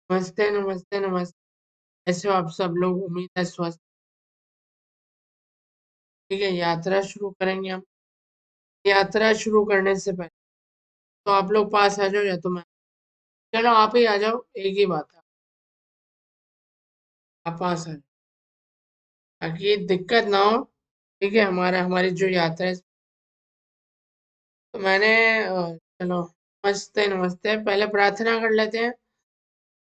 नमस्ते, नमस्ते, नमस्ते। कैसे हो आप सब लोग? उम्मीद है स्वस्थ। ठीक है, यात्रा शुरू करेंगे हम। यात्रा शुरू करने से पहले तो आप लोग पास आ जाओ या तो मैं। चलो आप ही आ जाओ, एक ही बात है। आप पास आ जाओ ताकि दिक्कत ना हो। ठीक है, हमारी जो यात्रा है। तो मैंने चलो नमस्ते, नमस्ते। पहले प्रार्थना कर लेते हैं।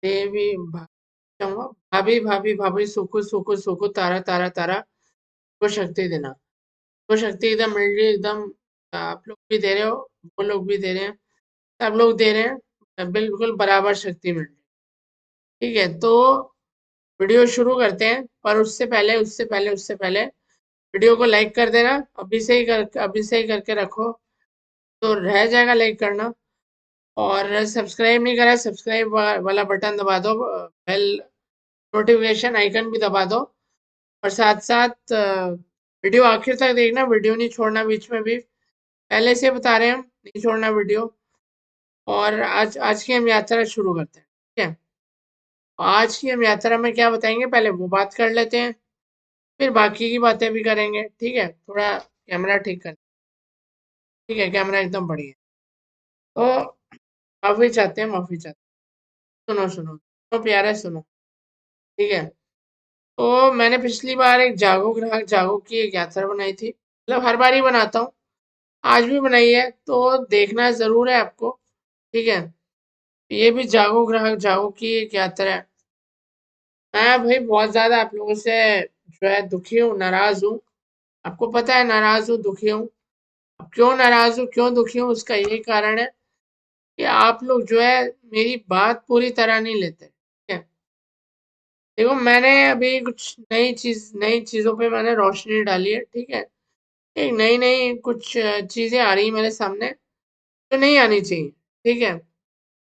देवी कहूँगा, भाभी भाभी भाभी सुखु सुखु सुखु तारा तारा तारा को शक्ति देना। को शक्ति एकदम मिल रही है, एकदम। आप लोग भी दे रहे हो, वो लोग भी दे रहे हैं, सब लोग दे रहे हैं, बिल्कुल बराबर शक्ति मिल रही है। ठीक है, तो वीडियो शुरू करते हैं, पर उससे पहले वीडियो को लाइक कर देना। अभी से ही करके रखो, तो रह जाएगा लाइक करना। और सब्सक्राइब नहीं करा, सब्सक्राइब वाला बटन दबा दो। बेल नोटिफिकेशन आइकन भी दबा दो। और साथ साथ वीडियो आखिर तक देखना, वीडियो नहीं छोड़ना बीच में भी। पहले से बता रहे हैं हम, नहीं छोड़ना वीडियो। और आज आज की हम यात्रा शुरू करते हैं। ठीक है, आज की हम यात्रा में क्या बताएंगे, पहले वो बात कर लेते हैं, फिर बाकी की बातें भी करेंगे। ठीक है, थोड़ा कैमरा ठीक कर। ठीक है, कैमरा एकदम बढ़िया। तो माफी चाहते हैं। सुनो सुनो तो प्यारे सुनो। ठीक है, तो मैंने पिछली बार एक जागो ग्राहक जागो की एक यात्रा बनाई थी, मतलब हर बार ही बनाता हूँ। आज भी बनाई है, तो देखना जरूर है आपको। ठीक है, ये भी जागो ग्राहक जागो की एक यात्रा है। मैं भाई बहुत ज्यादा आप लोगों से जो है दुखी हूँ, नाराज हूँ। आपको पता है, नाराज हूँ, दुखी हूँ। अब क्यों नाराज हूँ, क्यों दुखी हूँ, उसका यही कारण है कि आप लोग जो है मेरी बात पूरी तरह नहीं लेते। ठीक है, देखो मैंने अभी कुछ नई चीजों पे मैंने रोशनी डाली है। ठीक है, एक नई नई कुछ चीजें आ रही मेरे सामने, जो नहीं आनी चाहिए। ठीक है,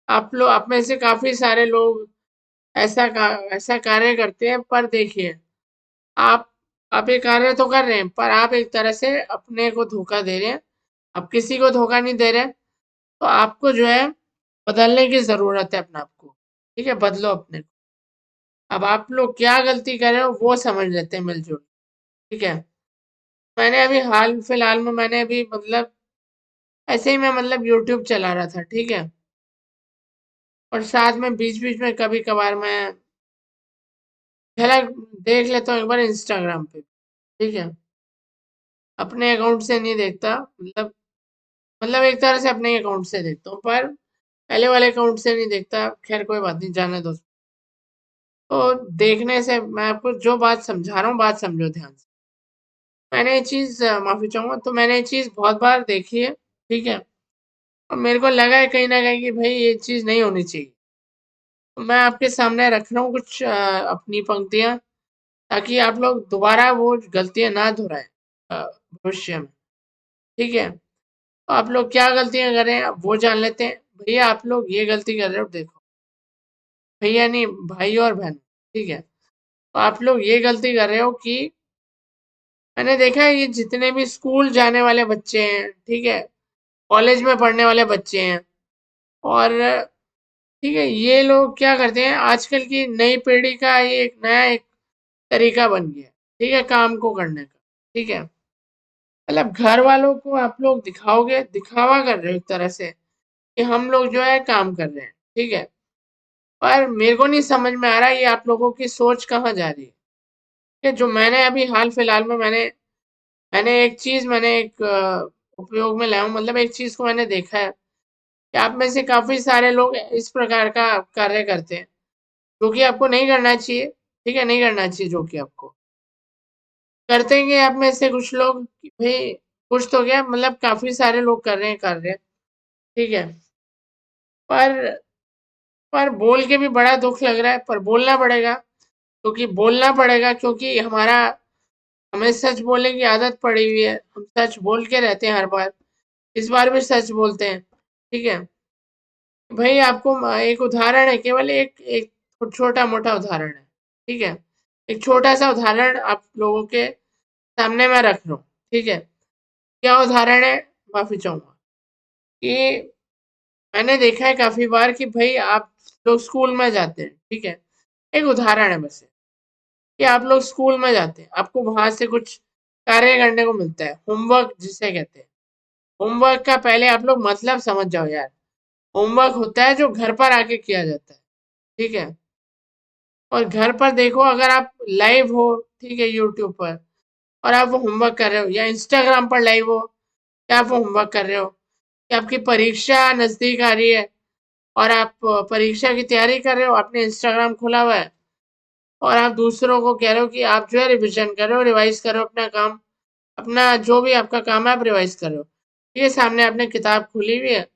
आप में से काफी सारे लोग ऐसा कार्य करते हैं, पर देखिए, आप आप ये कार्य तो कर रहे हैं, पर आप एक तरह से अपने को धोखा दे रहे हैं। आप किसी को धोखा नहीं दे रहे। तो आपको जो है बदलने की जरूरत है अपने आप को। ठीक है, बदलो अपने को। अब आप लोग क्या गलती कर रहे हो वो समझ लेते हैं मिलजुल। ठीक है, मैंने अभी हाल फिलहाल में मैंने अभी मतलब ऐसे ही मैं मतलब यूट्यूब चला रहा था। ठीक है, और साथ में बीच बीच में कभी कभार मैं झलक देख लेता हूँ एक बार इंस्टाग्राम पे। ठीक है, अपने अकाउंट से नहीं देखता, मतलब एक तरह से अपने अकाउंट से देखता हूँ, पर पहले वाले अकाउंट से नहीं देखता। खैर कोई बात नहीं, जाने दो। तो देखने से मैं आपको जो बात समझा रहा हूँ, बात समझो ध्यान से। मैंने ये चीज माफी चाहूंगा, तो मैंने ये चीज बहुत बार देखी है। ठीक है, और मेरे को लगा है कहीं ना कहीं कि भाई ये चीज नहीं होनी चाहिए। तो मैं आपके सामने रख रहा हूँ कुछ अपनी पंक्तियां, ताकि आप लोग दोबारा वो गलतियां ना दोहराएं भविष्य में। ठीक है, तो आप लोग क्या गलतियां कर रहे हैं वो जान लेते हैं। भैया आप लोग ये गलती कर रहे हो, देखो भैया नहीं, भाई और बहन। ठीक है, तो आप लोग ये गलती कर रहे हो कि मैंने देखा है ये जितने भी स्कूल जाने वाले बच्चे हैं, ठीक है, कॉलेज में पढ़ने वाले बच्चे हैं, और ठीक है, ये लोग क्या करते हैं, आजकल की नई पीढ़ी का ये एक नया एक तरीका बन गया है। ठीक है, काम को करने का। ठीक है, मतलब घर वालों को आप लोग दिखाओगे, दिखावा कर रहे हो एक तरह से कि हम लोग जो है काम कर रहे हैं। ठीक है, पर मेरे को नहीं समझ में आ रहा ये आप लोगों की सोच कहाँ जा रही है। कि जो मैंने अभी हाल फिलहाल में मैंने एक उपयोग में लाया हूँ, मतलब एक चीज को मैंने देखा है कि आप में से काफी सारे लोग इस प्रकार का कार्य करते हैं, जो कि आपको नहीं करना चाहिए। ठीक है, नहीं करना चाहिए, जो कि आपको करते हैं आप में से कुछ लोग कि भाई, कुछ तो क्या, मतलब काफी सारे लोग कर रहे हैं कार्य। ठीक है, पर बोल के भी बड़ा दुख लग रहा है, पर बोलना पड़ेगा, क्योंकि हमें सच बोलने की आदत पड़ी हुई है। हम सच बोल के रहते हैं हर बार, इस बार भी सच बोलते हैं। ठीक है भाई, आपको एक उदाहरण है, केवल एक एक छोटा मोटा उदाहरण है। ठीक है, एक छोटा सा उदाहरण आप लोगों के सामने मैं रख रहा हूँ। ठीक है, क्या उदाहरण है, माफी चाहूंगा कि मैंने देखा है काफी बार कि भाई आप लोग स्कूल में जाते हैं, ठीक है, एक उदाहरण है बस कि आप लोग स्कूल में जाते हैं, आपको वहां से कुछ कार्य करने को मिलता है, होमवर्क जिसे कहते हैं। होमवर्क का पहले आप लोग मतलब समझ जाओ यार। होमवर्क होता है जो घर पर आके किया जाता है, ठीक है। और घर पर देखो, अगर आप लाइव हो, ठीक है, यूट्यूब पर, और आप वो होमवर्क कर रहे हो, या इंस्टाग्राम पर लाइव हो, क्या आप वो होमवर्क कर रहे हो, कि आपकी परीक्षा नजदीक आ रही है और आप परीक्षा की तैयारी कर रहे हो, आपने इंस्टाग्राम खोला हुआ है और आप दूसरों को कह रहे हो कि आप जो है रिविजन कर रहे हो, रिवाइज कर रहे हो अपना काम, अपना जो भी आपका काम है आप रिवाइज कर रहे हो। ये सामने आपने किताब खुली हुई है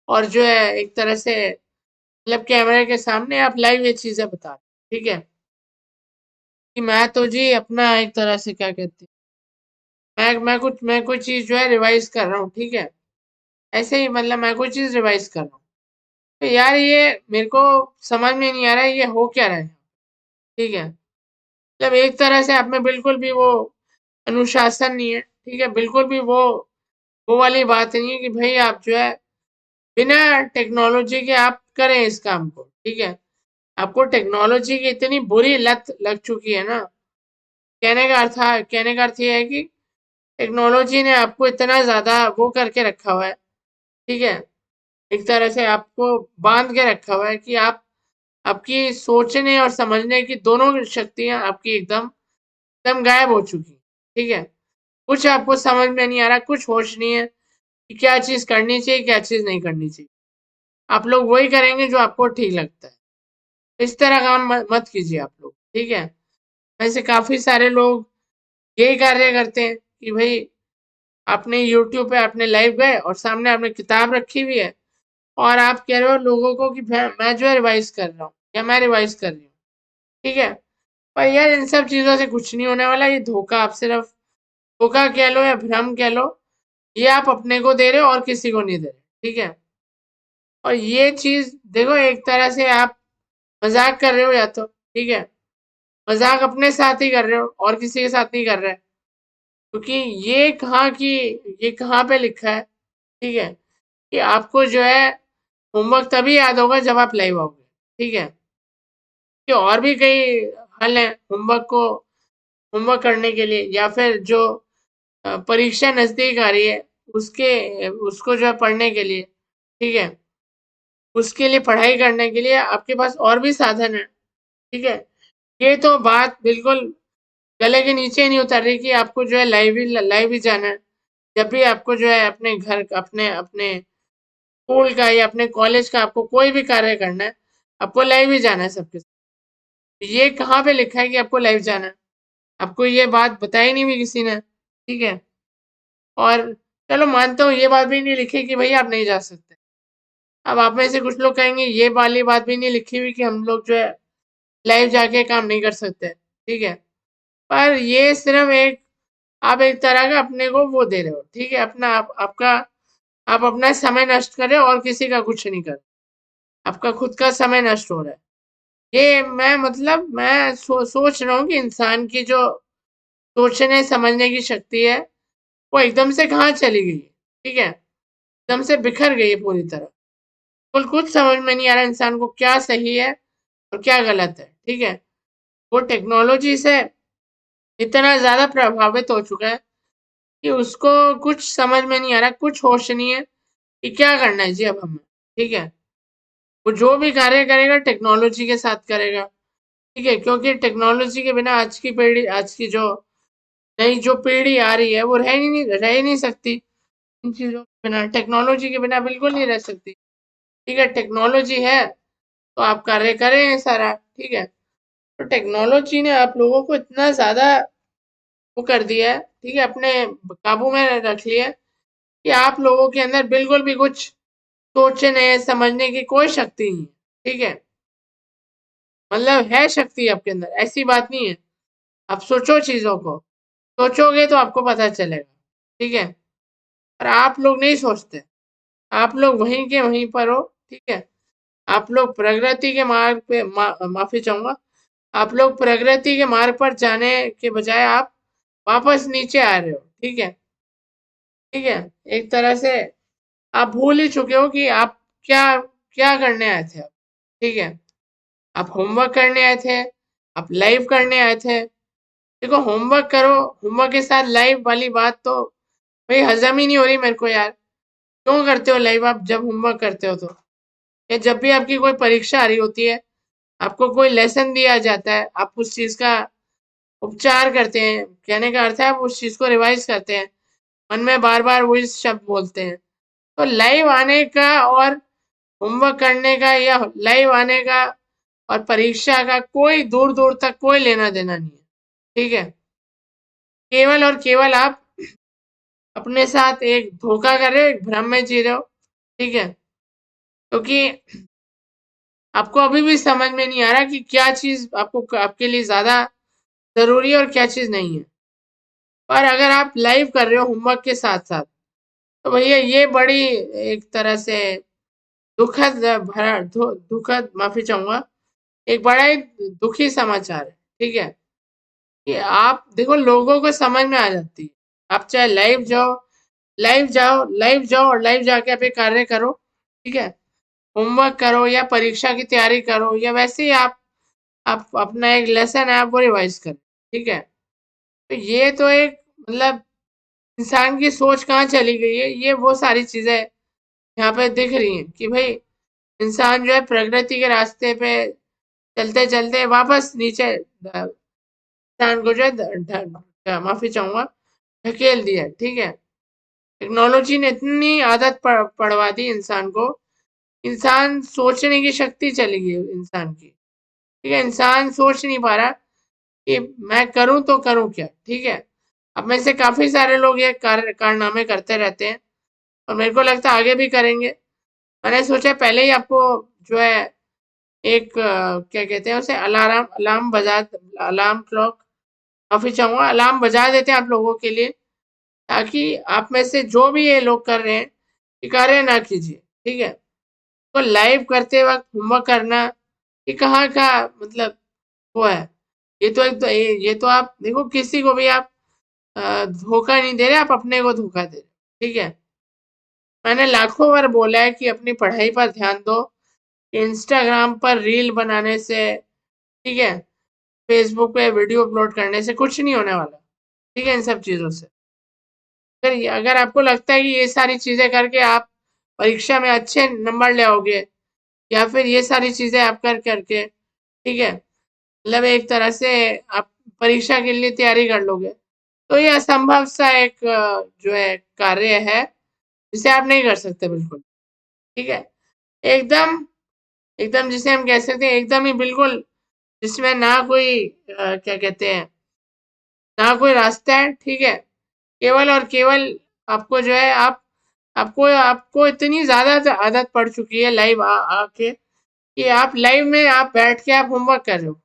और जो है एक तरह से मतलब कैमरे के सामने आप लाइव ये चीजें बता रहे हो, ठीक है, कि मैं तो जी अपना एक तरह से क्या कहते हैं, मैं कोई चीज जो है रिवाइज कर रहा हूँ, ठीक है। ऐसे ही मतलब मैं कोई चीज रिवाइज कर रहा हूँ, तो यार ये मेरे को समझ में नहीं आ रहा है ये हो क्या रहा है, ठीक है। मतलब एक तरह से आप में बिल्कुल भी वो अनुशासन नहीं है, ठीक है, बिल्कुल भी वो वाली बात नहीं है कि भाई आप जो है बिना टेक्नोलॉजी के आप करें इस काम को, ठीक है। आपको टेक्नोलॉजी की इतनी बुरी लत लग चुकी है ना, कहने का अर्थ ये है कि टेक्नोलॉजी ने आपको इतना ज्यादा वो करके रखा हुआ है, ठीक है, एक तरह से आपको बांध के रखा हुआ है कि आप आपकी सोचने और समझने की दोनों शक्तियां आपकी एकदम एकदम गायब हो चुकी, ठीक है। कुछ आपको समझ में नहीं आ रहा, कुछ होश नहीं है कि क्या चीज करनी चाहिए, क्या चीज नहीं करनी चाहिए। आप लोग वही करेंगे जो आपको ठीक लगता है। इस तरह काम मत कीजिए आप लोग, ठीक है। वैसे काफी सारे लोग यही कार्य करते हैं कि भाई आपने यूट्यूब पे आपने लाइव गए और सामने आपने किताब रखी हुई है और आप कह रहे हो लोगों को कि मैं जो है रिवाइज कर रहा हूँ या मैं रिवाइज कर रही हूँ, ठीक है। पर यार इन सब चीजों से कुछ नहीं होने वाला, ये धोखा, आप सिर्फ धोखा कह लो या भ्रम कह लो, ये आप अपने को दे रहे हो और किसी को नहीं दे रहे, ठीक है। और ये चीज देखो, एक तरह से आप मजाक कर रहे हो या तो, ठीक है, मजाक अपने साथ ही कर रहे हो और किसी के साथ नहीं कर रहे, क्योंकि ये कहाँ पे लिखा है, ठीक है, कि आपको जो है होमवर्क तभी याद होगा जब आप लाइव आओगे, ठीक है। कि और भी कई हल हैं होमवर्क करने के लिए, या फिर जो परीक्षा नजदीक आ रही है उसके उसको जो है पढ़ने के लिए, ठीक है, उसके लिए पढ़ाई करने के लिए आपके पास और भी साधन है, ठीक है। ये तो बात बिल्कुल गले के नीचे ही नहीं उतर रही कि आपको जो है लाइव ही जाना है। जब भी आपको जो है अपने घर अपने अपने स्कूल का या अपने कॉलेज का आपको कोई भी कार्य करना है, आपको लाइव ही जाना है सबके साथ। ये कहाँ पे लिखा है कि आपको लाइव जाना है? आपको ये बात बताई नहीं हुई किसी ने, ठीक है। और चलो मानता हूँ ये बात भी नहीं लिखी कि भाई आप नहीं जा सकते। अब आप में से कुछ लोग कहेंगे ये वाली बात भी नहीं लिखी हुई कि हम लोग जो है लाइव जाके काम नहीं कर सकते, ठीक है। पर ये सिर्फ एक आप एक तरह का अपने को वो दे रहे हो, ठीक है, अपना आप अपना समय नष्ट कर रहे हो और किसी का कुछ नहीं कर रहे। आपका खुद का समय नष्ट हो रहा है। ये मैं सोच रहा हूँ कि इंसान की जो सोचने समझने की शक्ति है वो एकदम से कहाँ चली गई है, ठीक है, एकदम से बिखर गई है पूरी तरह। कुछ समझ में नहीं आ रहा इंसान को क्या सही है और क्या गलत है, ठीक है। वो टेक्नोलॉजी से इतना ज्यादा प्रभावित हो चुका है कि उसको कुछ समझ में नहीं आ रहा, कुछ होश नहीं है कि क्या करना है जी अब हमें, ठीक है। वो जो भी कार्य करेगा टेक्नोलॉजी के साथ करेगा, ठीक है, क्योंकि टेक्नोलॉजी के बिना आज की जो नई जो पीढ़ी आ रही है वो रह ही नहीं सकती। इन चीजों के बिना, टेक्नोलॉजी के बिना बिल्कुल नहीं रह सकती, ठीक है। टेक्नोलॉजी है तो आप कार्य करें सारा, ठीक है। तो टेक्नोलॉजी ने आप लोगों को इतना ज्यादा वो कर दिया है, ठीक है, अपने काबू में रख लिया है कि आप लोगों के अंदर बिल्कुल भी कुछ सोचने समझने की कोई शक्ति नहीं है, ठीक है। मतलब है शक्ति आपके अंदर, ऐसी बात नहीं है। आप सोचो चीजों को, सोचोगे तो आपको पता चलेगा, ठीक है। पर आप लोग नहीं सोचते, आप लोग वहीं के वहीं पर हो, ठीक है। आप लोग प्रगति के मार्ग पे माफी चाहूंगा, आप लोग प्रगति के मार्ग पर जाने के बजाय आप वापस नीचे आ रहे हो, ठीक है, ठीक है। एक तरह से आप भूल ही चुके हो कि आप क्या क्या करने आए थे आप, ठीक है, आप होमवर्क करने आए थे, आप लाइव करने आए थे। देखो होमवर्क करो, होमवर्क के साथ लाइव वाली बात तो भाई हजम ही नहीं हो रही मेरे को यार। क्यों करते हो लाइव आप जब होमवर्क करते हो तो? या जब भी आपकी कोई परीक्षा आ रही होती है, आपको कोई लेसन दिया जाता है, आप उस चीज का उपचार करते हैं, कहने का अर्थ है आप उस चीज को रिवाइज करते हैं, मन में बार बार वही शब्द बोलते हैं। तो लाइव आने का और होमवर्क करने का या लाइव आने का और परीक्षा का कोई दूर दूर तक कोई लेना देना नहीं है। ठीक है, केवल और केवल आप अपने साथ एक धोखा कर रहे हो, एक भ्रम में जी रहे हो। ठीक है, क्योंकि आपको अभी भी समझ में नहीं आ रहा कि क्या चीज आपको आपके लिए ज्यादा जरूरी है और क्या चीज नहीं है। पर अगर आप लाइव कर रहे हो होमवर्क के साथ साथ, तो भैया ये बड़ी एक तरह से दुखद भरा दुखद, माफी चाहूंगा, एक बड़ा ही दुखी समाचार है। ठीक है, कि आप देखो लोगों को समझ में आ जाती है, आप चाहे लाइव जाओ, लाइव जाओ और लाइव जाके आप ये कार्य करो। ठीक है, होमवर्क करो या परीक्षा की तैयारी करो या वैसे ही आप अपना एक लेसन है आप वो रिवाइज करो। ठीक है, तो ये तो एक मतलब इंसान की सोच कहाँ चली गई है, ये वो सारी चीजें यहाँ पे दिख रही हैं कि भाई इंसान जो है प्रगति के रास्ते पे चलते चलते वापस नीचे इंसान को जो है माफी चाहूंगा ढकेल दिया। ठीक है, टेक्नोलॉजी ने इतनी आदत पड़वा दी इंसान को, इंसान सोचने की शक्ति चली गई इंसान की। ठीक है, इंसान सोच नहीं पा रहा कि मैं करूं तो करूं क्या। ठीक है, अब में से काफी सारे लोग ये कारनामे करते रहते हैं और मेरे को लगता है आगे भी करेंगे। मैंने सोचा पहले ही आपको जो है एक क्या कहते हैं उसे, अलार्म अलार्म बजा अलार्म क्लॉक, काफी चाहूंगा अलार्म बजा देते हैं आप लोगों के लिए, ताकि आप में से जो भी ये लोग कर रहे हैं ये कार्य ना कीजिए। ठीक है, तो लाइव करते वक्त होमवर्क करना ये कहाँ का मतलब वो है? ये तो एक तो ये तो आप देखो किसी को भी आप धोखा नहीं दे रहे, आप अपने को धोखा दे रहे। ठीक है, मैंने लाखों बार बोला है कि अपनी पढ़ाई पर ध्यान दो, इंस्टाग्राम पर रील बनाने से, ठीक है, फेसबुक पे वीडियो अपलोड करने से कुछ नहीं होने वाला। ठीक है, इन सब चीजों से अगर आपको लगता है कि ये सारी चीजें करके आप परीक्षा में अच्छे नंबर ले आओगे या फिर ये सारी चीजें आप कर करके, ठीक है, मतलब एक तरह से आप परीक्षा के लिए तैयारी कर लोगे, तो ये असंभव सा एक जो है कार्य है जिसे आप नहीं कर सकते बिल्कुल। ठीक है, एकदम एकदम जिसे हम कह सकते हैं एकदम ही बिल्कुल, जिसमें ना कोई क्या कहते हैं, ना कोई रास्ता है। ठीक है, केवल और केवल आपको जो है आपको आपको इतनी ज्यादा आदत पड़ चुकी है लाइव आके कि आप लाइव में आप बैठ के आप होमवर्क कर रहे हो,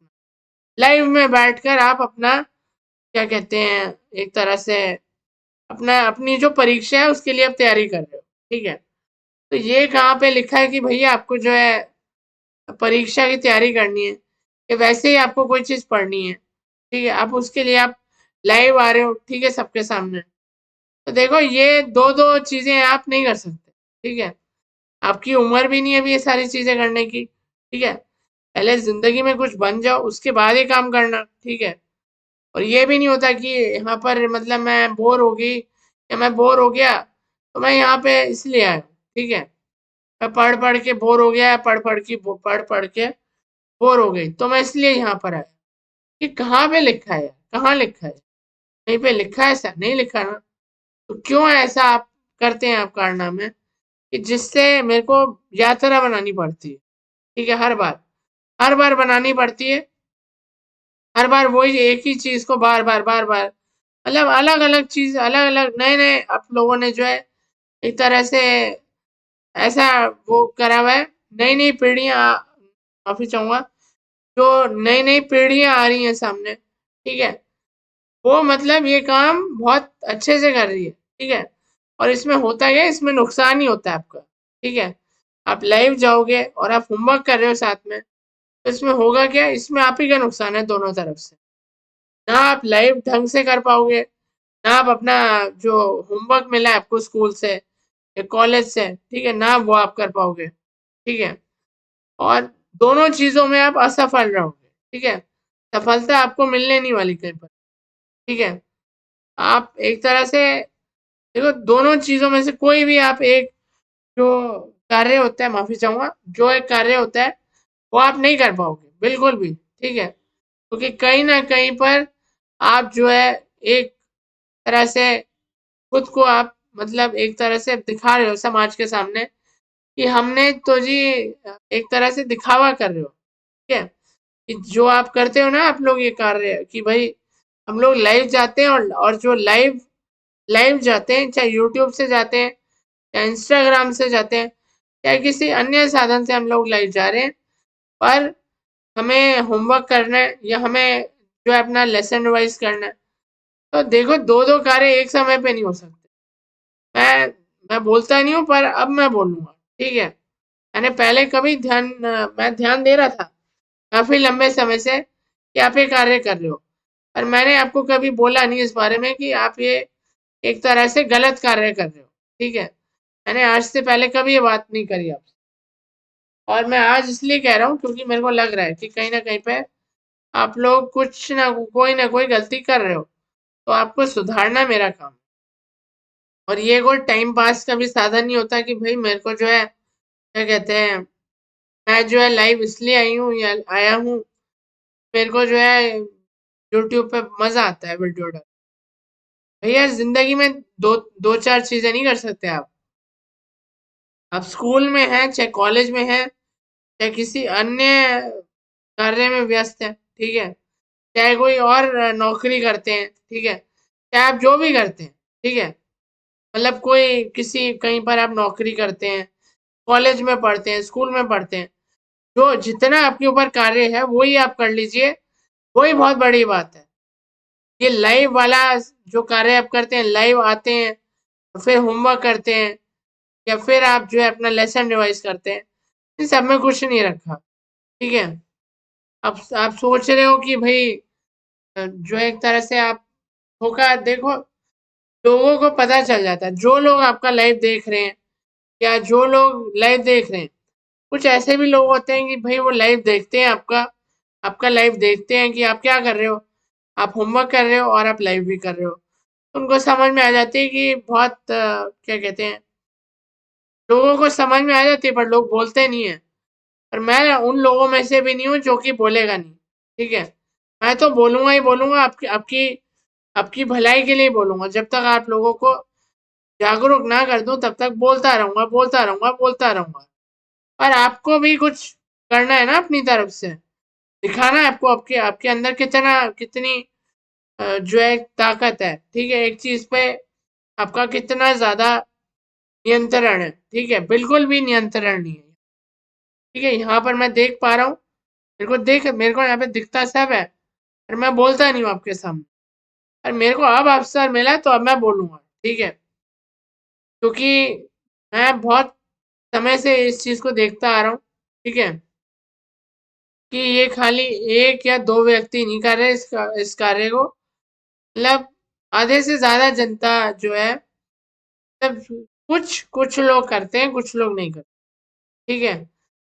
लाइव में बैठकर आप अपना क्या कहते हैं एक तरह से अपना अपनी जो परीक्षा है उसके लिए आप तैयारी कर रहे हो। ठीक है, तो ये कहाँ पे लिखा है कि भैया आपको जो है परीक्षा की तैयारी करनी है कि वैसे ही आपको कोई चीज पढ़नी है? ठीक है, आप उसके लिए आप लाइव आ रहे हो, ठीक है, सबके सामने। तो देखो ये दो दो चीजें आप नहीं कर सकते। ठीक है, आपकी उम्र भी नहीं है अभी ये सारी चीजें करने की। ठीक है, पहले जिंदगी में कुछ बन जाओ उसके बाद ही काम करना। ठीक है, और ये भी नहीं होता कि यहाँ पर मतलब मैं बोर हो गई या मैं बोर हो गया तो मैं यहाँ पे इसलिए आया हूँ। ठीक है, मैं पढ़ पढ़ के बोर हो गया, पढ़ पढ़ के बोर हो गई तो मैं इसलिए यहाँ पर आया। ये कहाँ पे लिखा है? कहाँ लिखा है? कहीं पे लिखा है? ऐसा नहीं लिखा ना। तो क्यों ऐसा आप करते हैं आप कारनामे कि जिससे मेरे को यात्रा बनानी पड़ती है? ठीक है, हर बार बनानी पड़ती है, हर बार वही एक ही चीज को बार बार मतलब अलग अलग चीज, अलग अलग नए नए आप लोगों ने जो है एक तरह से ऐसा वो करा हुआ है। नई नई पीढ़ियां, माफी चाहूंगा, जो नई नई पीढ़ियां आ रही हैं सामने, ठीक है, वो मतलब ये काम बहुत अच्छे से कर रही है। ठीक है, और इसमें होता क्या है, इसमें नुकसान ही होता है आपका। ठीक है, आप लाइव जाओगे और आप होमवर्क कर रहे हो साथ में, तो इसमें होगा क्या, इसमें आप ही का नुकसान है दोनों तरफ से। ना आप लाइव ढंग से कर पाओगे, ना आप अपना जो होमवर्क मिला है आपको स्कूल से या कॉलेज से, ठीक है, ना वो आप कर पाओगे। ठीक है, और दोनों चीजों में आप असफल रहोगे, ठीक है। सफलता आपको मिलने नहीं वाली कहीं पर, ठीक है। आप एक तरह से देखो, दोनों चीजों में से कोई भी आप एक जो कार्य होता है, माफी चाहूंगा, जो एक कार्य होता है वो आप नहीं कर पाओगे बिल्कुल भी, ठीक है। क्योंकि कहीं ना कहीं पर आप जो है एक तरह से खुद को आप मतलब एक तरह से दिखा रहे हो समाज के सामने कि हमने तो जी एक तरह से दिखावा कर रहे हो, ठीक है। कि जो आप करते हो ना, आप लोग ये कार्य कि भाई हम लोग लाइव जाते हैं, और जो लाइव लाइव जाते हैं, चाहे यूट्यूब से जाते हैं या इंस्टाग्राम से जाते हैं या किसी अन्य साधन से हम लोग लाइव जा रहे हैं, पर हमें होमवर्क करना है या हमें जो है अपना लेसन रिवाइज करना है। तो देखो, दो दो कार्य एक समय पे नहीं हो सकते। मैं मैं बोलता नहीं हूँ, पर अब मैं बोलूंगा, ठीक है। मैंने पहले कभी मैं ध्यान दे रहा था काफी लंबे समय से कि आप ये कार्य कर रहे हो, पर मैंने आपको कभी बोला नहीं इस बारे में कि आप ये एक तरह से गलत कार्य कर रहे हो, ठीक है। मैंने आज से पहले कभी ये बात नहीं करी आपसे, और मैं आज इसलिए कह रहा हूँ क्योंकि मेरे को लग रहा है कि कहीं ना कहीं पे आप लोग कुछ ना कोई गलती कर रहे हो, तो आपको सुधारना मेरा काम है। और ये कोई टाइम पास का भी साधन नहीं होता कि भाई मेरे को जो है क्या कहते हैं, मैं जो है लाइव इसलिए आई हूँ या आया हूँ, मेरे को जो है यूट्यूब पे मजा आता है वीडियो डाल। भैया जिंदगी में दो दो चार चीजें नहीं कर सकते आप स्कूल में हैं, चाहे कॉलेज में हैं, चाहे किसी अन्य कार्य में व्यस्त हैं, ठीक है। चाहे कोई और नौकरी करते हैं, ठीक है। चाहे आप जो भी करते हैं, ठीक है। मतलब कोई किसी कहीं पर आप नौकरी करते हैं, कॉलेज में पढ़ते हैं, स्कूल में पढ़ते हैं, जो जितना आपके ऊपर कार्य है वही आप कर लीजिए, वही बहुत बड़ी बात है। ये लाइव वाला जो कार्य आप करते हैं, लाइव आते हैं और फिर होमवर्क करते हैं या फिर आप जो है अपना लेसन रिवाइज करते हैं, इन सब में कुछ नहीं रखा, ठीक है। आप सोच रहे हो कि भाई जो एक तरह से आप धोखा देखो, लोगों को पता चल जाता है, जो लोग आपका लाइव देख रहे हैं या जो लोग लाइव देख रहे हैं, कुछ ऐसे भी लोग होते हैं कि भाई वो लाइव देखते हैं आपका आपका लाइव देखते हैं कि आप क्या कर रहे हो, आप होमवर्क कर रहे हो और आप लाइव भी कर रहे हो। तो उनको समझ में आ जाती है कि बहुत क्या कहते हैं, लोगों को समझ में आ जाती है, पर लोग बोलते नहीं है। और मैं उन लोगों में से भी नहीं हूँ जो कि बोलेगा नहीं, ठीक है। मैं तो बोलूंगा ही बोलूंगा, आपकी आपकी आपकी भलाई के लिए बोलूंगा। जब तक आप लोगों को जागरूक ना कर दूं तब तक बोलता रहूंगा, बोलता रहूंगा, बोलता रहूंगा। और आपको भी कुछ करना है ना अपनी तरफ से, दिखाना है आपको आपके आपके अंदर कितना कितनी जो है ताकत है, ठीक है। एक चीज पे आपका कितना ज्यादा नियंत्रण है, ठीक है। बिल्कुल भी नियंत्रण नहीं है, ठीक है। यहाँ पर मैं देख पा रहा हूँ, मेरे को यहाँ पे दिखता सब है, और मैं बोलता नहीं हूँ आपके सामने। और मेरे को अब अवसर मिला तो अब मैं बोलूंगा, ठीक है। क्योंकि मैं बहुत समय से इस चीज को देखता आ रहा हूँ, ठीक है। कि ये खाली एक या दो व्यक्ति नहीं कर रहे इस कार्य को, मतलब आधे से ज्यादा जनता जो है, मतलब कुछ कुछ लोग करते हैं, कुछ लोग नहीं करते, ठीक है।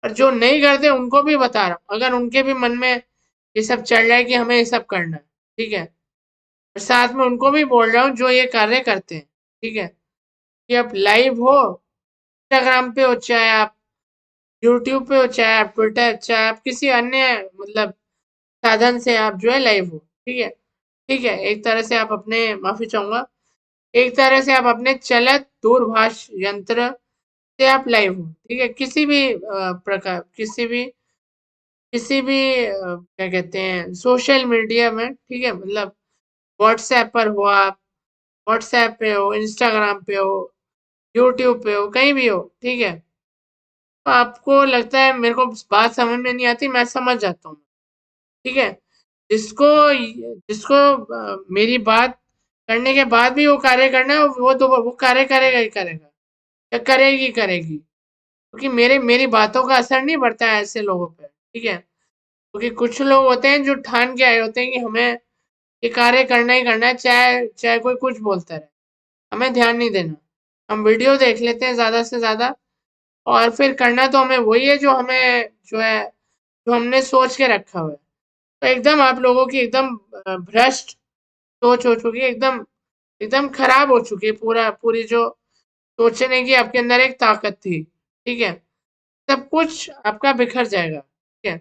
और जो नहीं करते उनको भी बता रहा हूँ, अगर उनके भी मन में ये सब चल रहा है कि हमें ये सब करना है, ठीक है। और साथ में उनको भी बोल रहा हूँ जो ये कार्य करते हैं, ठीक है। कि आप लाइव हो, इंस्टाग्राम पे हो, चाहे आप यूट्यूब पे हो, चाहे आप ट्विटर, चाहे आप किसी अन्य मतलब साधन से आप जो है लाइव हो, ठीक है। ठीक है, एक तरह से आप अपने माफी चाहूंगा, एक तरह से आप अपने चलत दूरभाष यंत्र से आप लाइव हो, ठीक है। किसी भी प्रकार किसी भी क्या कहते हैं सोशल मीडिया में, ठीक है। मतलब व्हाट्सएप पर हो आप, व्हाट्सएप पे हो, इंस्टाग्राम पे हो, यूट्यूब पे हो, कहीं भी हो, ठीक है। तो आपको लगता है मेरे को बात समझ में नहीं आती, मैं समझ जाता हूँ, ठीक है। जिसको जिसको मेरी बात करने के बाद भी वो कार्य करना है, वो तो वो कार्य करेगा ही करेगा या करेगी करेगी, क्योंकि मेरी बातों का असर नहीं पड़ता है ऐसे लोगों पे, ठीक है। क्योंकि कुछ लोग होते हैं जो ठान के आए होते हैं कि हमें ये कार्य करना ही करना है, चाहे चाहे कोई कुछ बोलता रहे, हमें ध्यान नहीं देना। हम वीडियो देख लेते हैं ज्यादा से ज्यादा, और फिर करना तो हमें वही है जो हमें जो है जो हमने सोच के रखा हुआ है। तो एकदम आप लोगों की एकदम भ्रष्ट सोच हो चुकी है, एकदम एकदम खराब हो चुकी है। पूरी जो सोचने की आपके अंदर एक ताकत थी, ठीक है, सब कुछ आपका बिखर जाएगा, ठीक है।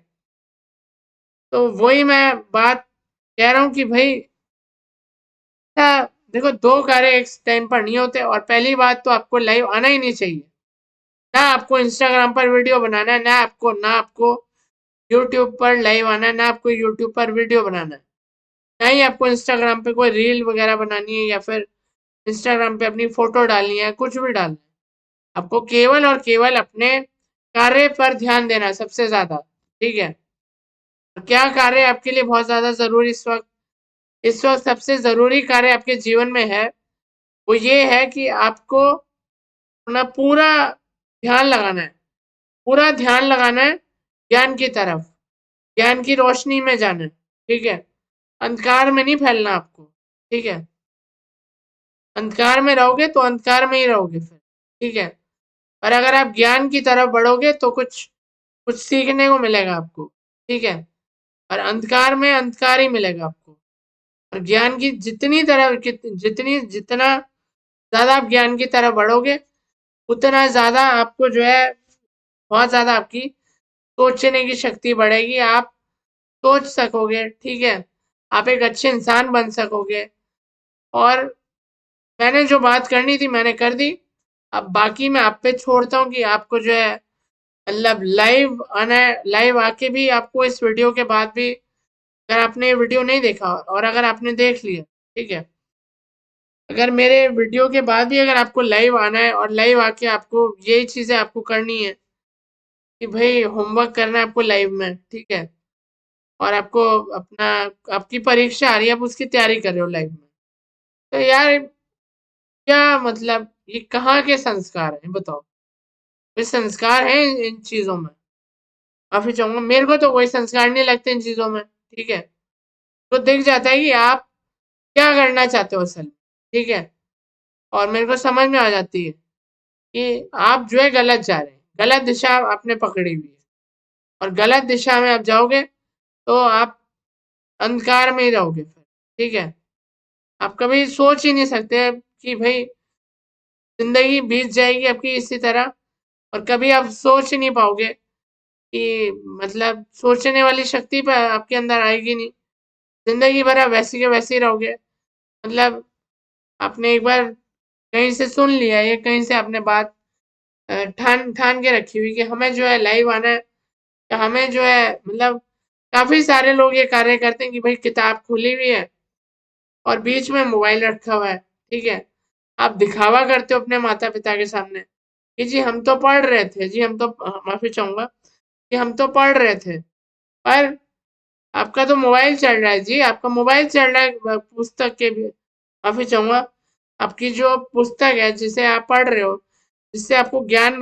तो वही मैं बात कह रहा हूँ कि भाई देखो, दो कार्य एक टाइम पर नहीं होते। और पहली बात तो आपको लाइव आना ही नहीं चाहिए। ना आपको इंस्टाग्राम पर वीडियो बनाना है, ना आपको यूट्यूब पर लाइव आना है, ना आपको यूट्यूब पर वीडियो बनाना है, ना ही आपको इंस्टाग्राम पे कोई रील वगैरह बनानी है, या फिर इंस्टाग्राम पे अपनी फोटो डालनी है, कुछ भी डालना है। आपको केवल और केवल अपने कार्य पर ध्यान देना है सबसे ज्यादा, ठीक है। क्या कार्य आपके लिए बहुत ज्यादा जरूरी इस वक्त सबसे जरूरी कार्य आपके जीवन में है, वो ये है कि आपको अपना पूरा ध्यान लगाना है। पूरा ध्यान लगाना है ज्ञान की तरफ, ज्ञान की रोशनी में जाना है, ठीक है। अंधकार में नहीं फैलना आपको, ठीक है। अंधकार में रहोगे तो अंधकार में ही रहोगे फिर, ठीक है। और अगर आप ज्ञान की तरफ बढ़ोगे तो कुछ कुछ सीखने को मिलेगा आपको, ठीक है। और अंधकार में अंधकार ही मिलेगा आपको। और ज्ञान की जितना ज्यादा आप ज्ञान की तरफ बढ़ोगे, उतना ज्यादा आपको जो है, बहुत ज्यादा आपकी सोचने की शक्ति बढ़ेगी। आप सोच सकोगे, ठीक है। आप एक अच्छे इंसान बन सकोगे। और मैंने जो बात करनी थी मैंने कर दी। अब बाकी मैं आप पे छोड़ता हूँ कि आपको जो है, मतलब लाइव आना है। लाइव आके भी आपको इस वीडियो के बाद भी, अगर आपने ये वीडियो नहीं देखा और अगर आपने देख लिया, ठीक है, अगर मेरे वीडियो के बाद भी अगर आपको लाइव आना है और लाइव आके आपको यही चीजें आपको करनी है कि भाई होमवर्क करना है आपको लाइव में, ठीक है। और आपको अपना आपकी परीक्षा आ रही है, आप उसकी तैयारी कर रहे हो लाइव में। तो यार, क्या मतलब, ये कहाँ के संस्कार हैं बताओ। ये संस्कार है इन चीजों में? माफी चाहूंगा, मेरे को तो कोई संस्कार नहीं लगते इन चीजों में, ठीक है। तो दिख जाता है कि आप क्या करना चाहते हो असल में, ठीक है। और मेरे को समझ में आ जाती है कि आप जो है गलत जा रहे हैं, गलत दिशा आपने पकड़ी हुई है। और गलत दिशा में आप जाओगे तो आप अंधकार में ही रहोगे फिर, ठीक है। आप कभी सोच ही नहीं सकते कि भाई जिंदगी बीत जाएगी आपकी इसी तरह। और कभी आप सोच ही नहीं पाओगे कि, मतलब सोचने वाली शक्ति पर आपके अंदर आएगी नहीं। जिंदगी भर आप वैसे के वैसे ही रहोगे। मतलब आपने एक बार कहीं से सुन लिया, या कहीं से आपने बात ठान ठान के रखी हुई कि हमें जो है लाइव आना है, या हमें जो है, मतलब काफी सारे लोग ये कार्य करते हैं कि भाई किताब खुली हुई है और बीच में मोबाइल रखा हुआ है, ठीक है। आप दिखावा करते हो अपने माता पिता के सामने कि जी हम तो पढ़ रहे थे, जी हम तो, माफी चाहूंगा, कि हम तो पढ़ रहे थे। पर आपका तो मोबाइल चल रहा है, जी आपका मोबाइल चल रहा है। पुस्तक के भी, माफी चाहूंगा, आपकी जो पुस्तक है जिसे आप पढ़ रहे हो, जिससे आपको ज्ञान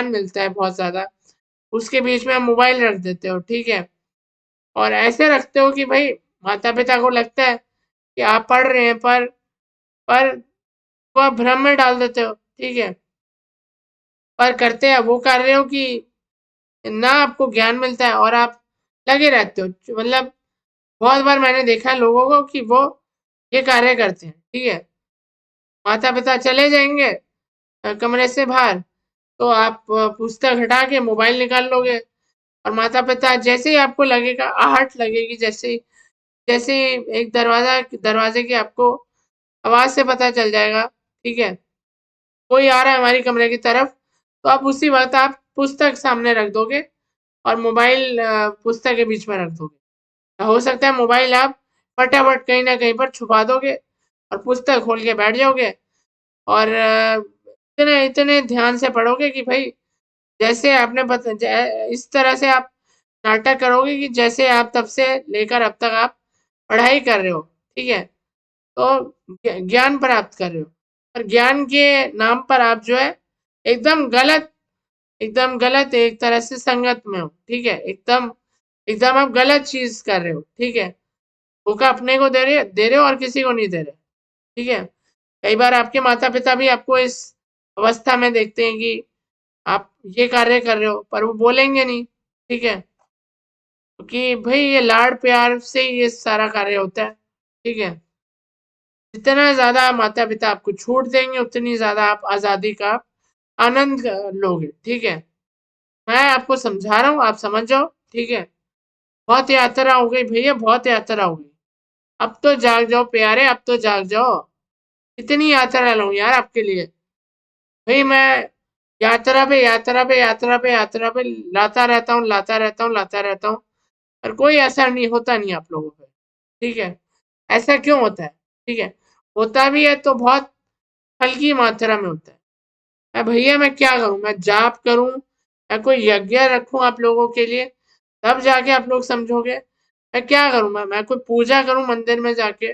मिलता है बहुत ज्यादा, उसके बीच में आप मोबाइल रख देते हो, ठीक है। और ऐसे रखते हो कि भाई माता पिता को लगता है कि आप पढ़ रहे हैं, पर वो आप भ्रम में डाल देते हो, ठीक है। पर करते हैं वो कार्य हो कि ना आपको ज्ञान मिलता है और आप लगे रहते हो। मतलब बहुत बार मैंने देखा है लोगों को कि वो ये कार्य करते हैं, ठीक है। माता पिता चले जाएंगे कमरे से बाहर, तो आप पुस्तक हटा के मोबाइल निकाल लोगे। और माता पिता जैसे ही आपको लगेगा, आहट लगेगी, जैसे ही एक दरवाजे की आपको आवाज से पता चल जाएगा, ठीक है, कोई आ रहा है हमारी कमरे की तरफ, तो आप उसी वक्त आप पुस्तक सामने रख दोगे और मोबाइल पुस्तक के बीच में रख दोगे। हो सकता है मोबाइल आप फटाफट कहीं ना कहीं पर छुपा दोगे और पुस्तक खोल के बैठ जाओगे। और इतने इतने ध्यान से पढ़ोगे कि भाई, जैसे आपने इस तरह से आप नाटक करोगे कि जैसे आप तब से लेकर अब तक आप पढ़ाई कर रहे हो, ठीक है। तो ज्ञान प्राप्त कर रहे हो, और ज्ञान के नाम पर आप जो है एकदम गलत, एकदम गलत एक तरह से संगत में हो, ठीक है। एकदम एकदम आप गलत चीज कर रहे हो, ठीक है। धोखा अपने को दे रहे हो और किसी को नहीं दे रहे, ठीक है। कई बार आपके माता पिता भी आपको इस अवस्था में देखते हैं कि आप ये कार्य कर रहे हो, पर वो बोलेंगे नहीं, ठीक है। क्योंकि भाई ये लाड़ प्यार से ही ये सारा कार्य होता है, ठीक है। जितना ज्यादा माता पिता आपको छूट देंगे उतनी ज्यादा आप आजादी का आनंद लोगे, ठीक है। मैं आपको समझा रहा हूँ, आप समझ जाओ, ठीक है। बहुत यात्रा हो गई भैया, बहुत यात्रा हो गई। अब तो जाग जाओ प्यारे, अब तो जाग जाओ। इतनी यात्रा लाऊं यार आपके लिए। भाई मैं यात्रा पे यात्रा पे यात्रा पे यात्रा पे लाता रहता हूँ, लाता रहता हूँ, लाता रहता हूँ, और कोई असर नहीं होता, नहीं आप लोगों पे, ठीक है। ऐसा क्यों होता है, ठीक है। होता भी है तो बहुत हल्की मात्रा में होता है। भैया मैं क्या करूं, मैं जाप करूं, मैं कोई यज्ञ रखूं आप लोगों के लिए, तब जाके आप लोग समझोगे। मैं क्या करूं, मैं कोई पूजा करूं मंदिर में जाके,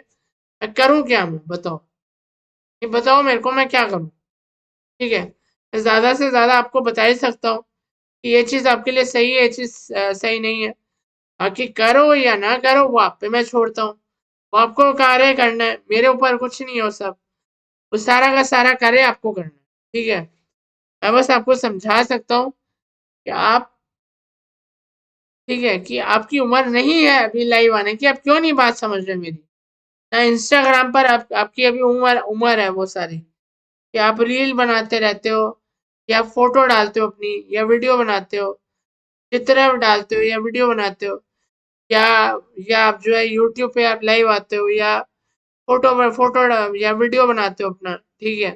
मैं करूं क्या, मैं बताओ, ये बताओ मेरे को, मैं क्या करूं, ठीक है। मैं ज्यादा से ज्यादा आपको बता ही सकता हूँ कि ये चीज आपके लिए सही है, ये चीज सही नहीं है। बाकी करो या ना करो वो आप पे मैं छोड़ता हूँ। वो आपको कार्य करना है, मेरे ऊपर कुछ नहीं है वो सब। वो सारा का सारा कार्य आपको करना है, ठीक है। मैं बस आपको समझा सकता हूँ कि आप, ठीक है, कि आपकी उम्र नहीं है अभी लाइव आने की। आप क्यों नहीं बात समझ रहे मेरी। ना इंस्टाग्राम पर आपकी अभी उम्र उम्र है वो सारी, कि आप रील बनाते रहते हो, या फोटो डालते हो अपनी, या वीडियो बनाते हो, चित्र डालते हो या वीडियो बनाते हो, या आप जो है यूट्यूब पे आप लाइव आते हो, या फोटो या वीडियो बनाते हो अपना, ठीक है।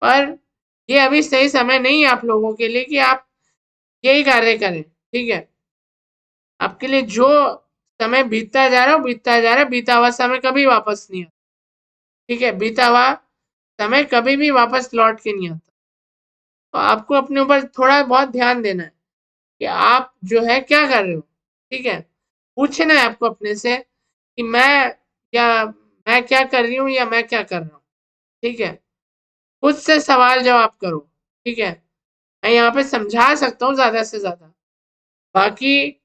पर ये अभी सही समय नहीं है आप लोगों के लिए कि आप यही कार्य करें, ठीक है। आपके लिए जो समय बीतता जा रहा है बीतता जा रहा है, बीता हुआ समय कभी वापस नहीं आता, ठीक है। बीता हुआ समय कभी भी वापस लौट के नहीं आता। तो आपको अपने ऊपर थोड़ा बहुत ध्यान देना है कि आप जो है क्या कर रहे हो, ठीक है। पूछना है आपको अपने से कि मैं क्या कर रही हूँ या मैं क्या कर रहा हूँ, ठीक है। खुद से सवाल जवाब करो, ठीक है। मैं यहाँ पे समझा सकता हूँ ज्यादा से ज्यादा, बाकी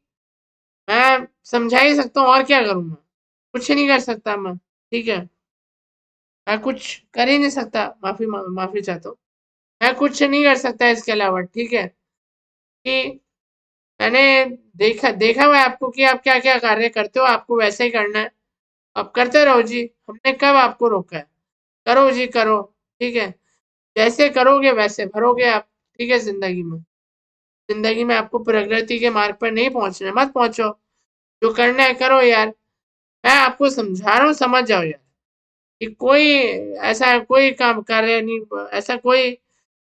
मैं समझा ही सकता हूँ, और क्या करूँ मैं, कुछ नहीं कर सकता मैं, ठीक है। मैं कुछ कर ही नहीं सकता, माफी चाहता हूँ। मैं कुछ नहीं कर सकता इसके अलावा, ठीक है। कि मैंने देखा देखा हुआ है आपको कि आप क्या क्या कार्य करते हो, आपको वैसे ही करना है। आप करते रहो जी, हमने कब आपको रोका है। करो जी करो, ठीक है। जैसे करोगे वैसे भरोगे आप, ठीक है। जिंदगी में आपको प्रगति के मार्ग पर नहीं पहुंचना है, मत पहुंचो। जो करना है करो यार। मैं आपको समझा रहा हूँ, समझ जाओ यार, कि कोई ऐसा कोई काम कार्य नहीं, ऐसा कोई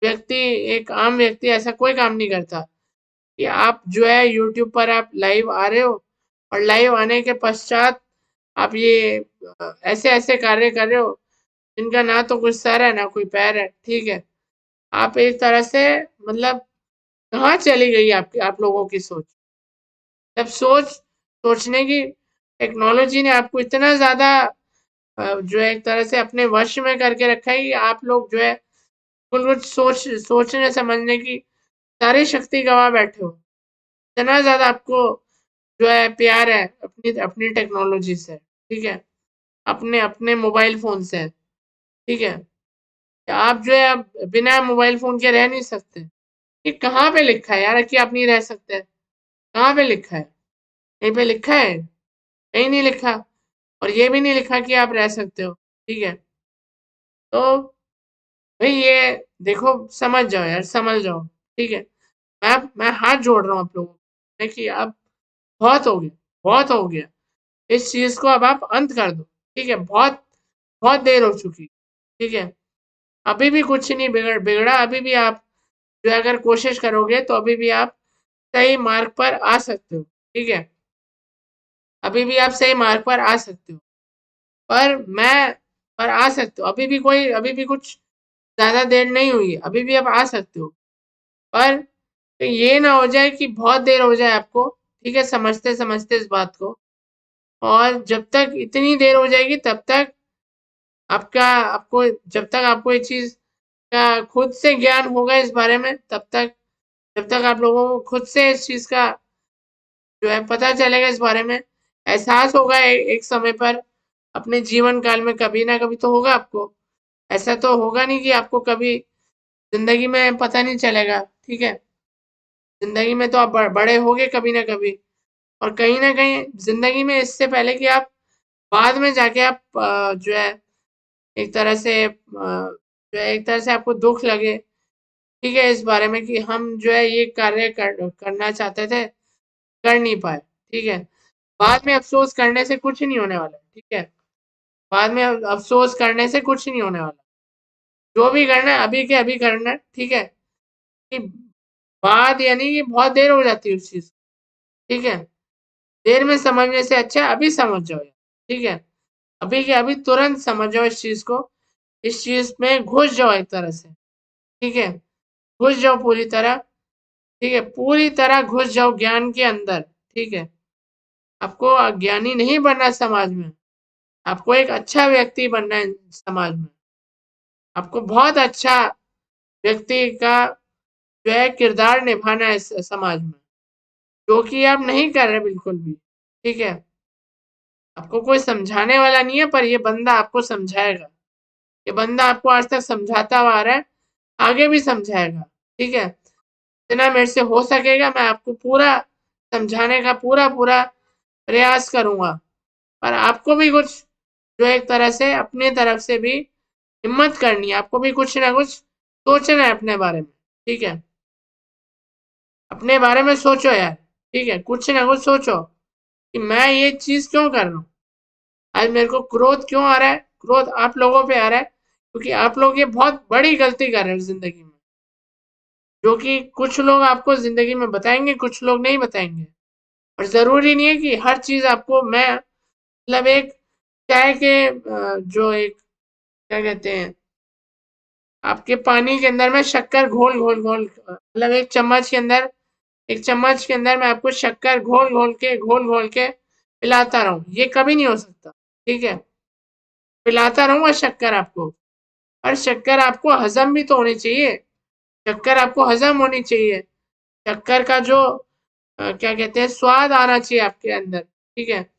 व्यक्ति, एक आम व्यक्ति ऐसा कोई काम नहीं करता कि आप जो है यूट्यूब पर आप लाइव आ रहे हो, और लाइव आने के पश्चात आप ये ऐसे ऐसे कार्य कर रहे हो जिनका ना तो कुछ सर है ना कोई पैर है, ठीक है। आप एक तरह से, मतलब कहाँ चली गई आपकी आप लोगों की सोच। जब सोचने की टेक्नोलॉजी ने आपको इतना ज्यादा जो है एक तरह से अपने वश में करके रखा है कि आप लोग जो है कुछ सोचने समझने की सारी शक्ति गवा बैठे हो। इतना ज्यादा आपको जो है प्यार है अपनी अपनी टेक्नोलॉजी से, ठीक है। अपने अपने मोबाइल फोन से, ठीक है। आप जो है अब बिना मोबाइल फोन के रह नहीं सकते। ये कहाँ पे लिखा है यार कि आप नहीं रह सकते। कहाँ पे लिखा है, कहीं पे लिखा है, कहीं नहीं लिखा। और ये भी नहीं लिखा कि आप रह सकते हो, ठीक है। तो भाई ये देखो, समझ जाओ यार, समझ जाओ, ठीक है। मैं हाथ जोड़ रहा हूँ आप लोगों को, देखिए अब बहुत हो गया, बहुत हो गया। इस चीज को अब आप अंत कर दो, ठीक है। बहुत बहुत देर हो चुकी, ठीक है। अभी भी कुछ नहीं बिगड़ा, अभी भी आप जो है अगर कोशिश करोगे तो अभी भी आप सही मार्ग पर आ सकते हो, ठीक है। अभी भी आप सही मार्ग पर आ सकते हो। पर मैं पर आ सकते हो, अभी भी कुछ ज्यादा देर नहीं हुई है, अभी भी आप आ सकते हो। पर ये ना हो जाए कि बहुत देर हो जाए आपको, ठीक है, समझते समझते इस बात को। और जब तक इतनी देर हो जाएगी तब तक आपको जब तक आपको ये चीज का खुद से ज्ञान होगा इस बारे में, तब तक जब तक आप लोगों को खुद से इस चीज का जो है पता चलेगा, इस बारे में एहसास होगा, एक समय पर अपने जीवन काल में कभी ना कभी तो होगा आपको। ऐसा तो होगा नहीं कि आपको कभी जिंदगी में पता नहीं चलेगा, ठीक है। जिंदगी में तो आप बड़े होगे कभी ना कभी। और कहीं ना कहीं जिंदगी में इससे पहले कि आप बाद में जाके आप जो है एक तरह से जो है एक तरह से आपको दुख लगे, ठीक है, इस बारे में कि हम जो है ये कार्य करना चाहते थे, कर नहीं पाए, ठीक है। बाद में अफसोस करने से कुछ नहीं होने वाला, ठीक है। बाद में अफसोस करने से कुछ नहीं होने वाला। जो भी करना है अभी के अभी करना है, ठीक है। कि बाद यानी कि बहुत देर हो जाती है उस चीज, ठीक है। देर में समझने से अच्छा अभी समझ जाओ यार, ठीक है। अभी के अभी तुरंत समझ जाओ इस चीज को, इस चीज में घुस जाओ एक तरह से, ठीक है। घुस जाओ पूरी तरह, ठीक है, पूरी तरह घुस जाओ ज्ञान के अंदर, ठीक है। आपको अज्ञानी नहीं बनना समाज में, आपको एक अच्छा व्यक्ति बनना है समाज में। आपको बहुत अच्छा व्यक्ति का जो है किरदार निभाना है समाज में, जो कि आप नहीं कर रहे बिल्कुल भी, ठीक है। आपको कोई समझाने वाला नहीं है, पर ये बंदा आपको समझाएगा। ये बंदा आपको आज तक समझाता हुआ आ रहा है, आगे भी समझाएगा, ठीक है। जितना मेरे से हो सकेगा मैं आपको पूरा समझाने का पूरा पूरा प्रयास करूंगा। पर आपको भी कुछ जो एक तरह से अपनी तरफ से भी हिम्मत करनी है, आपको भी कुछ ना कुछ सोचना है अपने बारे में, ठीक है। अपने बारे में सोचो यार, ठीक है, कुछ ना कुछ सोचो कि मैं ये चीज क्यों कर रहा हूँ। आज मेरे को क्रोध क्यों आ रहा है, क्रोध आप लोगों पे आ रहा है क्योंकि आप लोग ये बहुत बड़ी गलती कर रहे हो जिंदगी में, जो कि कुछ लोग आपको जिंदगी में बताएंगे, कुछ लोग नहीं बताएंगे। और जरूरी नहीं है कि हर चीज आपको मैं मतलब एक चाय के जो एक क्या कहते हैं, आपके पानी के अंदर में शक्कर घोल घोल घोल मतलब एक चम्मच के अंदर मैं आपको शक्कर घोल घोल के पिलाता रहूं, ये कभी नहीं हो सकता, ठीक है। पिलाता रहूंगा शक्कर आपको, और शक्कर आपको हजम भी तो होनी चाहिए, शक्कर आपको हजम होनी चाहिए, शक्कर का जो क्या कहते हैं स्वाद आना चाहिए आपके अंदर, ठीक है।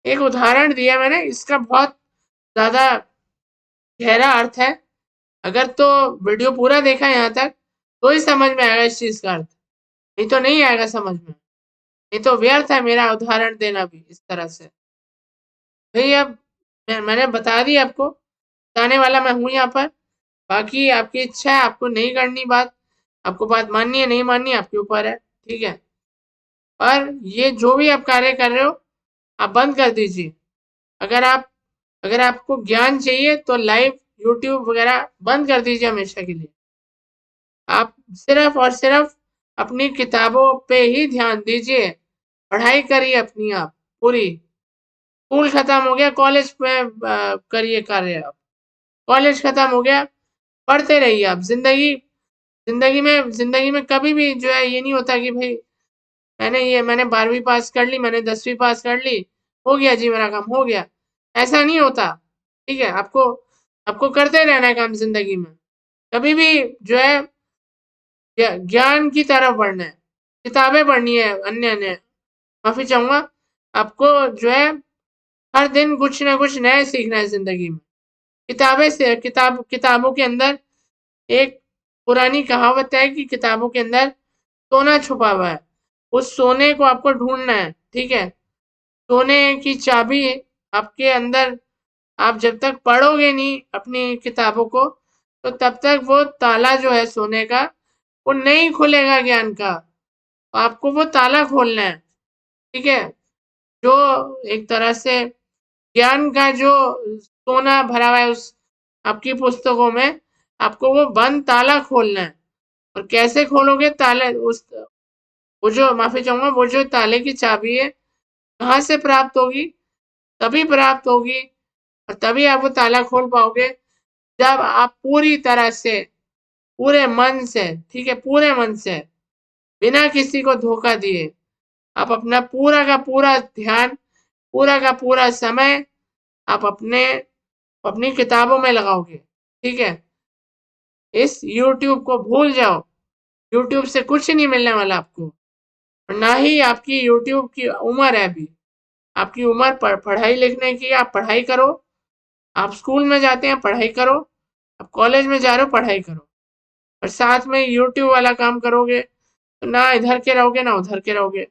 एक उदाहरण दिया मैंने, इसका बहुत ज्यादा गहरा अर्थ है। अगर तो वीडियो पूरा देखा यहाँ तक तो ही समझ में आएगा इस चीज का अर्थ, नहीं तो नहीं आएगा समझ में, नहीं तो व्यर्थ है मेरा उदाहरण देना भी इस तरह से। भाई अब मैंने बता दी आपको, बताने वाला मैं हूँ यहाँ पर। बाकी आपकी इच्छा है, आपको नहीं करनी बात, आपको बात माननी है नहीं माननी आपके ऊपर है, ठीक है। और ये जो भी आप कार्य कर रहे हो आप बंद कर दीजिए। अगर आप अगर आपको ज्ञान चाहिए तो लाइव यूट्यूब वगैरह बंद कर दीजिए हमेशा के लिए। आप सिर्फ और सिर्फ अपनी किताबों पे ही ध्यान दीजिए, पढ़ाई करिए अपनी आप पूरी। स्कूल खत्म हो गया, कॉलेज में करिए कार्य आप। कॉलेज खत्म हो गया, पढ़ते रहिए आप। जिंदगी में कभी भी जो है ये नहीं होता कि भाई मैंने 12वीं पास कर ली, मैंने 10वीं पास कर ली, हो गया जी मेरा काम हो गया। ऐसा नहीं होता, ठीक है। आपको आपको करते रहना है काम जिंदगी में। कभी भी जो है ज्ञान की तरफ बढ़ना है, किताबें पढ़नी है अन्य अन्य। माफी चाहूंगा, आपको जो है हर दिन कुछ ना कुछ नया सीखना है जिंदगी में। किताबें से किताबों के अंदर एक पुरानी कहावत है कि किताबों के अंदर सोना छुपा हुआ है, उस सोने को आपको ढूंढना है, ठीक है। सोने की चाबी आपके अंदर, आप जब तक पढ़ोगे नहीं अपनी किताबों को तो तब तक वो ताला जो है सोने का वो नहीं खुलेगा ज्ञान का। आपको वो ताला खोलना है, ठीक है। जो एक तरह से ज्ञान का जो सोना भरा हुआ है उस आपकी पुस्तकों में, आपको वो बंद ताला खोलना है। और कैसे खोलोगे ताले उस वो जो माफी चाहूंगा वो जो ताले की चाबी है कहाँ से प्राप्त होगी, तभी प्राप्त होगी और तभी आप वो ताला खोल पाओगे जब आप पूरी तरह से पूरे मन से, ठीक है, पूरे मन से बिना किसी को धोखा दिए आप अपना पूरा का पूरा ध्यान, पूरा का पूरा समय आप अपनी किताबों में लगाओगे, ठीक है। इस YouTube को भूल जाओ, YouTube से कुछ नहीं मिलने वाला आपको। और ना ही आपकी YouTube की उम्र है अभी, आपकी उम्र पढ़ाई लिखने की, आप पढ़ाई करो। आप स्कूल में जाते हैं पढ़ाई करो, आप कॉलेज में जा रहे हो पढ़ाई करो, और साथ में YouTube वाला काम करोगे तो ना इधर के रहोगे ना उधर के रहोगे।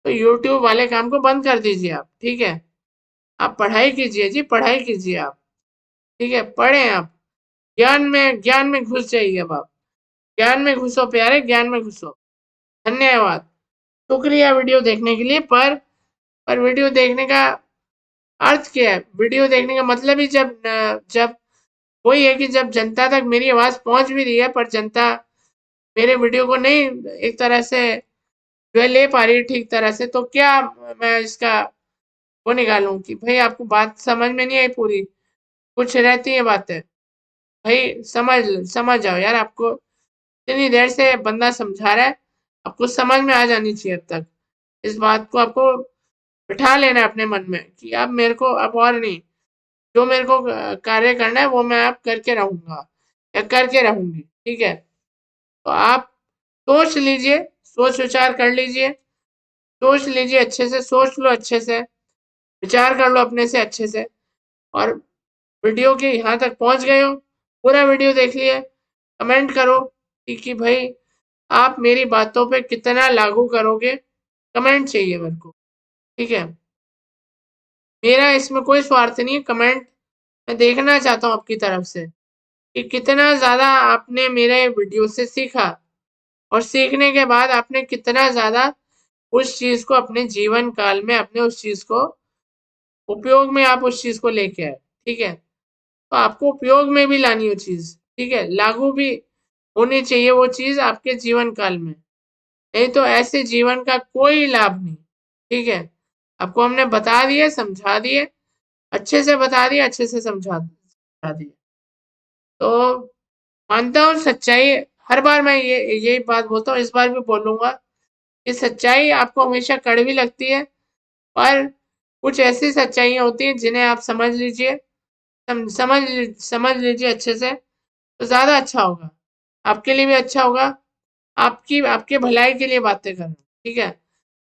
तो यूट्यूब वाले काम को बंद कर दीजिए आप, ठीक है। आप पढ़ाई कीजिए जी, पढ़ाई कीजिए आप, ठीक है, पढ़ें आप, ज्ञान में घुस जाइए अब आप, ज्ञान में घुसो प्यारे, ज्ञान में घुसो। धन्यवाद, शुक्रिया वीडियो देखने के लिए। पर वीडियो देखने का अर्थ क्या है? वीडियो देखने का मतलब ही जब वही है कि जब जनता तक मेरी आवाज पहुंच भी रही है, पर जनता मेरे वीडियो को नहीं एक तरह से जो है ले पा रही है ठीक तरह से, तो क्या मैं इसका वो निकालूं कि भाई आपको बात समझ में नहीं आई पूरी, कुछ रहती है बातें, भाई समझ जाओ यार। आपको इतनी देर से बंदा समझा रहा है, आपको समझ में आ जानी चाहिए अब तक। इस बात को आपको बिठा लेना है अपने मन में कि अब मेरे को अब और नहीं, जो मेरे को कार्य करना है वो मैं अब करके रहूंगा या करके रहूंगी, ठीक है। तो आप सोच लीजिए, सोच विचार कर लीजिए, सोच लीजिए अच्छे से, सोच लो अच्छे से, विचार कर लो अपने से अच्छे से। और वीडियो के यहाँ तक पहुंच गए हो, पूरा वीडियो देख लिए, कमेंट करो कि भाई आप मेरी बातों पे कितना लागू करोगे, कमेंट चाहिए मेरे को, ठीक है। मेरा इसमें कोई स्वार्थ नहीं है, कमेंट मैं देखना चाहता हूँ आपकी तरफ से कि कितना ज़्यादा आपने मेरे वीडियो से सीखा, और सीखने के बाद आपने कितना ज़्यादा उस चीज़ को अपने जीवन काल में अपने उस चीज़ को उपयोग में आप उस चीज़ को लेके आए, ठीक है। तो आपको उपयोग में भी लानी हो चीज़, ठीक है, लागू भी होनी चाहिए वो चीज़ आपके जीवन काल में, नहीं तो ऐसे जीवन का कोई लाभ नहीं, ठीक है। आपको हमने बता दिए, समझा दिए, अच्छे से बता दिए, अच्छे से समझा दिए। तो मानता हूँ सच्चाई, हर बार मैं ये यही बात बोलता हूँ, इस बार भी बोलूंगा कि सच्चाई आपको हमेशा कड़वी लगती है, पर कुछ ऐसी सच्चाइयाँ होती हैं जिन्हें आप समझ लीजिए, समझ लीजिए अच्छे से, तो ज़्यादा अच्छा होगा, आपके लिए भी अच्छा होगा। आपकी आपके भलाई के लिए बातें कर रहा हूँ, ठीक है।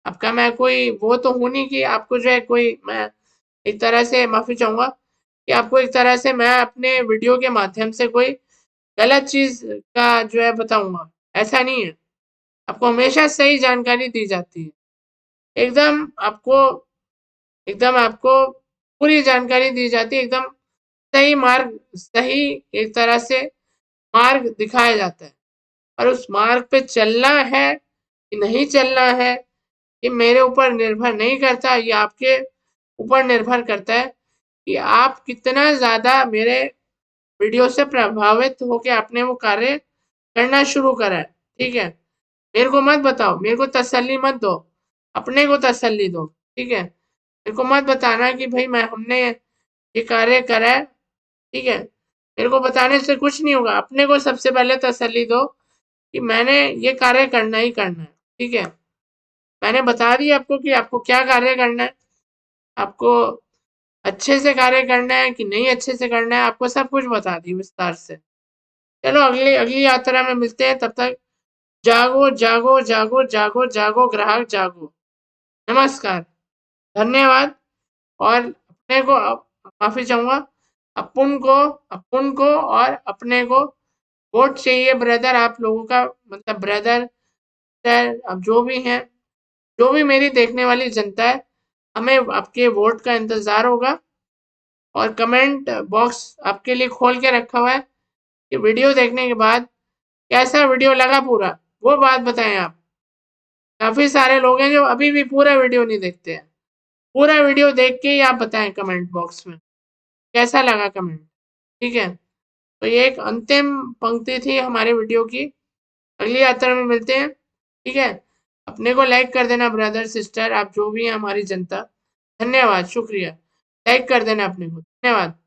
आपका मैं कोई वो तो हूँ नहीं कि आपको जो है कोई मैं एक तरह से माफ़ी चाहूँगा कि आपको एक तरह से मैं अपने वीडियो के माध्यम से कोई गलत चीज़ का जो है बताऊँगा, ऐसा नहीं है। आपको हमेशा सही जानकारी दी जाती है, एकदम आपको एकदम आपको पूरी जानकारी दी जाती है, एकदम सही मार्ग, सही एक तरह से मार्ग दिखाया जाता है। और उस मार्ग पे चलना है कि नहीं चलना है, ये मेरे ऊपर निर्भर नहीं करता, ये आपके ऊपर निर्भर करता है कि आप कितना ज़्यादा मेरे वीडियो से प्रभावित होके आपने वो कार्य करना शुरू करा है, ठीक है। मेरे को मत बताओ, मेरे को तसल्ली मत दो, अपने को तसल्ली दो, ठीक है। मेरे को मत बताना कि भाई मैं हमने ये कार्य करा है, ठीक है। मेरे को बताने से कुछ नहीं होगा, अपने को सबसे पहले तसल्ली दो कि मैंने ये कार्य करना ही करना है, ठीक है। मैंने बता दिया आपको कि आपको क्या कार्य करना है, आपको अच्छे से कार्य करना है कि नहीं अच्छे से करना है, आपको सब कुछ बता दी विस्तार से। चलो अगली अगली यात्रा में मिलते हैं, तब तक जागो जागो जागो जागो जागो ग्राहक जागो। नमस्कार, धन्यवाद। और अपने को माफी चाहूंगा, अपन को और अपने को वोट चाहिए ब्रदर, आप लोगों का मतलब ब्रदर सर, अब जो भी हैं, जो भी मेरी देखने वाली जनता है, हमें आपके वोट का इंतजार होगा। और कमेंट बॉक्स आपके लिए खोल के रखा हुआ है कि वीडियो देखने के बाद कैसा वीडियो लगा पूरा, वो बात बताएं आप। काफी सारे लोग हैं जो अभी भी पूरा वीडियो नहीं देखते हैं, पूरा वीडियो देख के ही आप बताएं कमेंट बॉक्स में कैसा लगा कमेंट, ठीक है। तो ये एक अंतिम पंक्ति थी हमारे वीडियो की, अगली यात्रा में मिलते हैं, ठीक है। अपने को लाइक कर देना ब्रदर सिस्टर, आप जो भी हैं हमारी जनता, धन्यवाद, शुक्रिया, लाइक कर देना अपने को, धन्यवाद।